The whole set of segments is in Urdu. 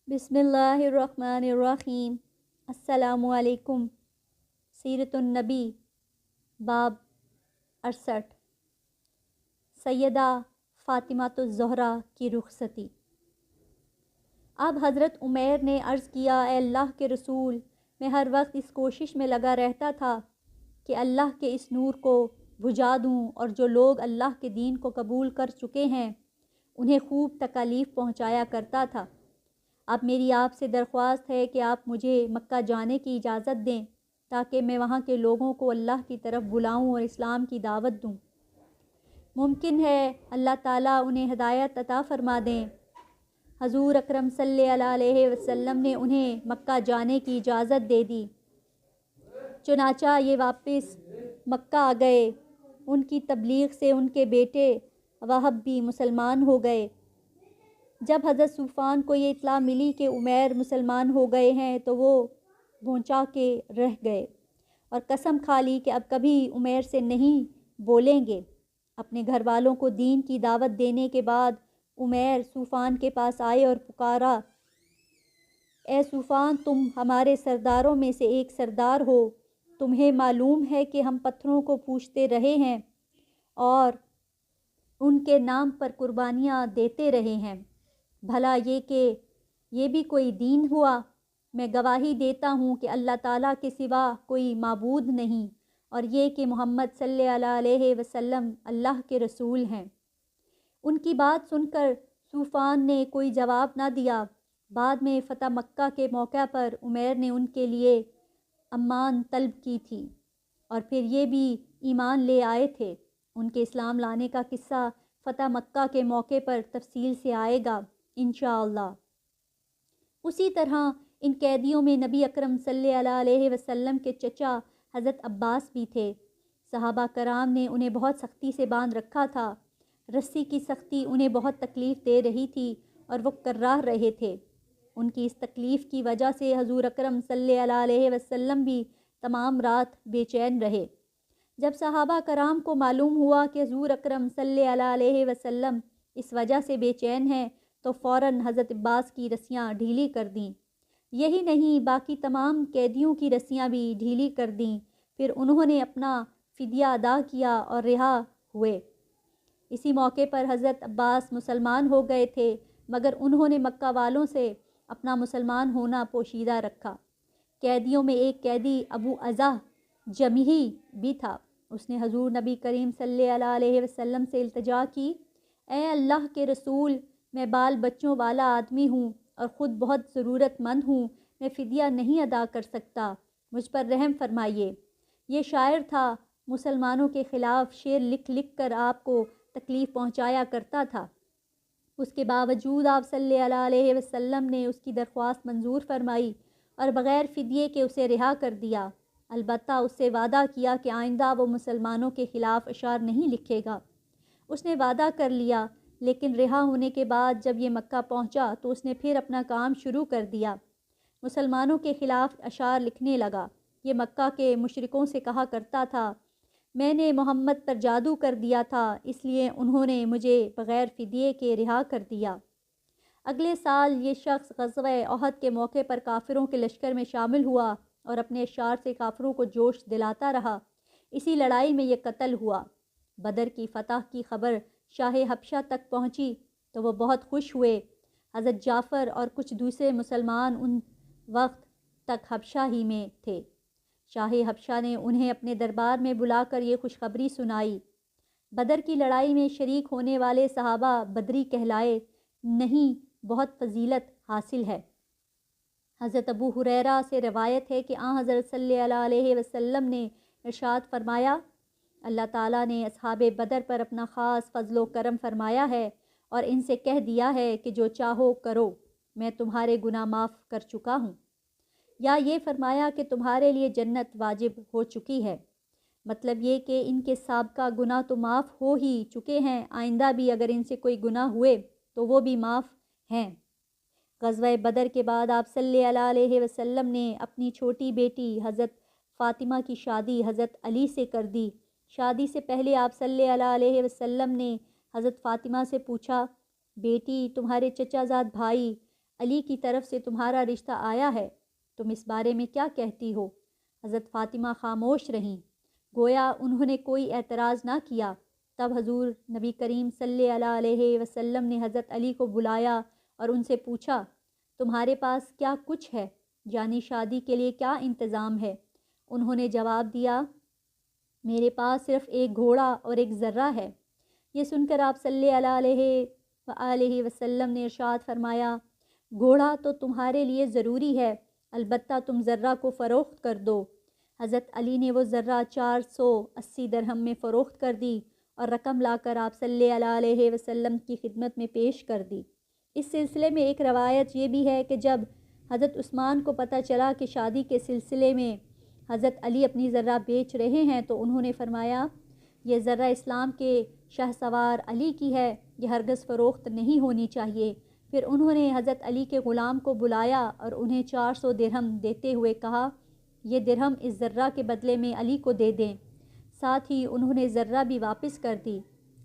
بسم اللہ الرحمن الرحیم۔ السلام علیکم۔ سیرت النبی باب 68 سیدہ فاطمۃ الزہرا کی رخصتی۔ اب حضرت عمیر نے عرض کیا، اے اللہ کے رسول، میں ہر وقت اس کوشش میں لگا رہتا تھا کہ اللہ کے اس نور کو بجھا دوں، اور جو لوگ اللہ کے دین کو قبول کر چکے ہیں انہیں خوب تکالیف پہنچایا کرتا تھا۔ اب میری آپ سے درخواست ہے کہ آپ مجھے مکہ جانے کی اجازت دیں تاکہ میں وہاں کے لوگوں کو اللہ کی طرف بلاؤں اور اسلام کی دعوت دوں۔ ممکن ہے اللہ تعالیٰ انہیں ہدایت عطا فرما دیں۔ حضور اکرم صلی اللہ علیہ وسلم نے انہیں مکہ جانے کی اجازت دے دی۔ چنانچہ یہ واپس مکہ آ گئے۔ ان کی تبلیغ سے ان کے بیٹے وہب بھی مسلمان ہو گئے۔ جب حضرت صوفان کو یہ اطلاع ملی کہ عمیر مسلمان ہو گئے ہیں تو وہ بھونچا کے رہ گئے اور قسم کھا لی کہ اب کبھی عمیر سے نہیں بولیں گے۔ اپنے گھر والوں کو دین کی دعوت دینے کے بعد عمیر صوفان کے پاس آئے اور پکارا، اے صوفان، تم ہمارے سرداروں میں سے ایک سردار ہو۔ تمہیں معلوم ہے کہ ہم پتھروں کو پوجتے رہے ہیں اور ان کے نام پر قربانیاں دیتے رہے ہیں۔ بھلا یہ کہ یہ بھی کوئی دین ہوا؟ میں گواہی دیتا ہوں کہ اللہ تعالیٰ کے سوا کوئی معبود نہیں، اور یہ کہ محمد صلی اللہ علیہ وسلم اللہ کے رسول ہیں۔ ان کی بات سن کر صوفان نے کوئی جواب نہ دیا۔ بعد میں فتح مکہ کے موقع پر عمیر نے ان کے لیے امان طلب کی تھی اور پھر یہ بھی ایمان لے آئے تھے۔ ان کے اسلام لانے کا قصہ فتح مکہ کے موقع پر تفصیل سے آئے گا انشاءاللہ۔ اسی طرح ان قیدیوں میں نبی اکرم صلی اللہ علیہ وسلم کے چچا حضرت عباس بھی تھے۔ صحابہ کرام نے انہیں بہت سختی سے باندھ رکھا تھا۔ رسی کی سختی انہیں بہت تکلیف دے رہی تھی اور وہ کراہ رہے تھے۔ ان کی اس تکلیف کی وجہ سے حضور اکرم صلی اللہ علیہ وسلم بھی تمام رات بے چین رہے۔ جب صحابہ کرام کو معلوم ہوا کہ حضور اکرم صلی اللہ علیہ وسلم اس وجہ سے بے چین ہیں تو فوراً حضرت عباس کی رسیاں ڈھیلی کر دیں۔ یہی نہیں، باقی تمام قیدیوں کی رسیاں بھی ڈھیلی کر دیں۔ پھر انہوں نے اپنا فدیہ ادا کیا اور رہا ہوئے۔ اسی موقع پر حضرت عباس مسلمان ہو گئے تھے، مگر انہوں نے مکہ والوں سے اپنا مسلمان ہونا پوشیدہ رکھا۔ قیدیوں میں ایک قیدی ابو عزہ جمحی بھی تھا۔ اس نے حضور نبی کریم صلی اللہ علیہ وسلم سے التجا کی، اے اللہ کے رسول، میں بال بچوں والا آدمی ہوں اور خود بہت ضرورت مند ہوں، میں فدیہ نہیں ادا کر سکتا، مجھ پر رحم فرمائیے۔ یہ شاعر تھا، مسلمانوں کے خلاف شعر لکھ لکھ کر آپ کو تکلیف پہنچایا کرتا تھا۔ اس کے باوجود آپ صلی اللہ علیہ وسلم نے اس کی درخواست منظور فرمائی اور بغیر فدیے کے اسے رہا کر دیا۔ البتہ اس سے وعدہ کیا کہ آئندہ وہ مسلمانوں کے خلاف اشعار نہیں لکھے گا۔ اس نے وعدہ کر لیا، لیکن رہا ہونے کے بعد جب یہ مکہ پہنچا تو اس نے پھر اپنا کام شروع کر دیا۔ مسلمانوں کے خلاف اشعار لکھنے لگا۔ یہ مکہ کے مشرکوں سے کہا کرتا تھا، میں نے محمد پر جادو کر دیا تھا، اس لیے انہوں نے مجھے بغیر فدیے کے رہا کر دیا۔ اگلے سال یہ شخص غزوہ احد کے موقع پر کافروں کے لشکر میں شامل ہوا اور اپنے اشعار سے کافروں کو جوش دلاتا رہا۔ اسی لڑائی میں یہ قتل ہوا۔ بدر کی فتح کی خبر شاہ حبشہ تک پہنچی تو وہ بہت خوش ہوئے۔ حضرت جعفر اور کچھ دوسرے مسلمان ان وقت تک حبشہ ہی میں تھے۔ شاہ حبشہ نے انہیں اپنے دربار میں بلا کر یہ خوشخبری سنائی۔ بدر کی لڑائی میں شریک ہونے والے صحابہ بدری کہلائے نہیں، بہت فضیلت حاصل ہے۔ حضرت ابو ہریرہ سے روایت ہے کہ حضرت صلی اللہ علیہ وسلم نے ارشاد فرمایا، اللہ تعالیٰ نے اصحاب بدر پر اپنا خاص فضل و کرم فرمایا ہے اور ان سے کہہ دیا ہے کہ جو چاہو کرو، میں تمہارے گناہ معاف کر چکا ہوں، یا یہ فرمایا کہ تمہارے لیے جنت واجب ہو چکی ہے۔ مطلب یہ کہ ان کے سابقہ گناہ تو معاف ہو ہی چکے ہیں، آئندہ بھی اگر ان سے کوئی گناہ ہوئے تو وہ بھی معاف ہیں۔ غزوہ بدر کے بعد آپ صلی اللہ علیہ وسلم نے اپنی چھوٹی بیٹی حضرت فاطمہ کی شادی حضرت علی سے کر دی۔ شادی سے پہلے آپ صلی اللہ علیہ وسلم نے حضرت فاطمہ سے پوچھا، بیٹی، تمہارے چچا زاد بھائی علی کی طرف سے تمہارا رشتہ آیا ہے، تم اس بارے میں کیا کہتی ہو؟ حضرت فاطمہ خاموش رہیں، گویا انہوں نے کوئی اعتراض نہ کیا۔ تب حضور نبی کریم صلی اللہ علیہ وسلم نے حضرت علی کو بلایا اور ان سے پوچھا، تمہارے پاس کیا کچھ ہے؟ یعنی شادی کے لیے کیا انتظام ہے؟ انہوں نے جواب دیا، میرے پاس صرف ایک گھوڑا اور ایک ذرہ ہے۔ یہ سن کر آپ صلی اللہ علیہ وآلہ وسلم نے ارشاد فرمایا، گھوڑا تو تمہارے لیے ضروری ہے، البتہ تم ذرہ کو فروخت کر دو۔ حضرت علی نے وہ ذرہ 480 درہم میں فروخت کر دی اور رقم لا کر آپ صلی اللہ علیہ وسلم کی خدمت میں پیش کر دی۔ اس سلسلے میں ایک روایت یہ بھی ہے کہ جب حضرت عثمان کو پتہ چلا کہ شادی کے سلسلے میں حضرت علی اپنی ذرہ بیچ رہے ہیں تو انہوں نے فرمایا، یہ ذرہ اسلام کے شاہ سوار علی کی ہے، یہ ہرگز فروخت نہیں ہونی چاہیے۔ پھر انہوں نے حضرت علی کے غلام کو بلایا اور انہیں 400 درہم دیتے ہوئے کہا، یہ درہم اس ذرہ کے بدلے میں علی کو دے دیں۔ ساتھ ہی انہوں نے ذرہ بھی واپس کر دی۔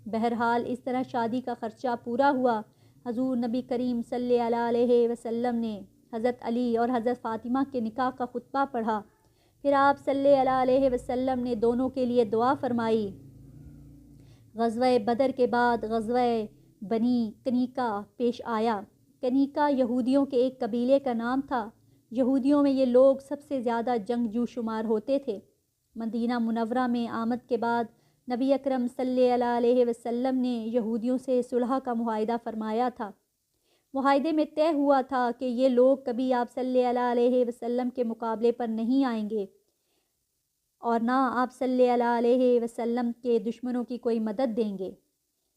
بہرحال اس طرح شادی کا خرچہ پورا ہوا۔ حضور نبی کریم صلی اللہ علیہ وسلم نے حضرت علی اور حضرت فاطمہ کے نکاح کا خطبہ پڑھا۔ پھر آپ صلی اللہ علیہ وسلم نے دونوں کے لیے دعا فرمائی۔ غزوہ بدر کے بعد غزوہ بنی کنیکا پیش آیا۔ کنیکا یہودیوں کے ایک قبیلے کا نام تھا۔ یہودیوں میں یہ لوگ سب سے زیادہ جنگجو شمار ہوتے تھے۔ مدینہ منورہ میں آمد کے بعد نبی اکرم صلی اللہ علیہ وسلم نے یہودیوں سے صلح کا معاہدہ فرمایا تھا۔ معاہدے میں طے ہوا تھا کہ یہ لوگ کبھی آپ صلی اللہ علیہ وسلم کے مقابلے پر نہیں آئیں گے اور نہ آپ صلی اللہ علیہ وسلم کے دشمنوں کی کوئی مدد دیں گے۔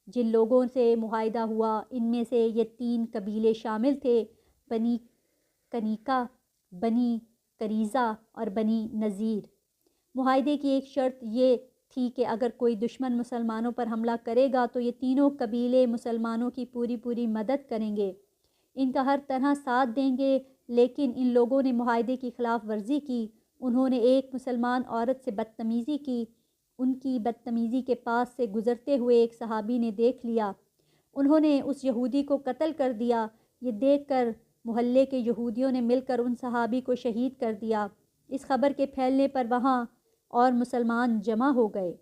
جن لوگوں سے معاہدہ ہوا ان میں سے یہ 3 قبیلے شامل تھے، بنی کنیکا، بنی قریظہ اور بنی نذیر۔ معاہدے کی ایک شرط یہ تھی کہ اگر کوئی دشمن مسلمانوں پر حملہ کرے گا تو یہ تینوں قبیلے مسلمانوں کی پوری مدد کریں گے، ان کا ہر طرح ساتھ دیں گے۔ لیکن ان لوگوں نے معاہدے کی خلاف ورزی کی۔ انہوں نے ایک مسلمان عورت سے بدتمیزی کی۔ ان کی بدتمیزی کے پاس سے گزرتے ہوئے ایک صحابی نے دیکھ لیا۔ انہوں نے اس یہودی کو قتل کر دیا۔ یہ دیکھ کر محلے کے یہودیوں نے مل کر ان صحابی کو شہید کر دیا۔ اس خبر کے پھیلنے پر وہاں اور مسلمان جمع ہو گئے۔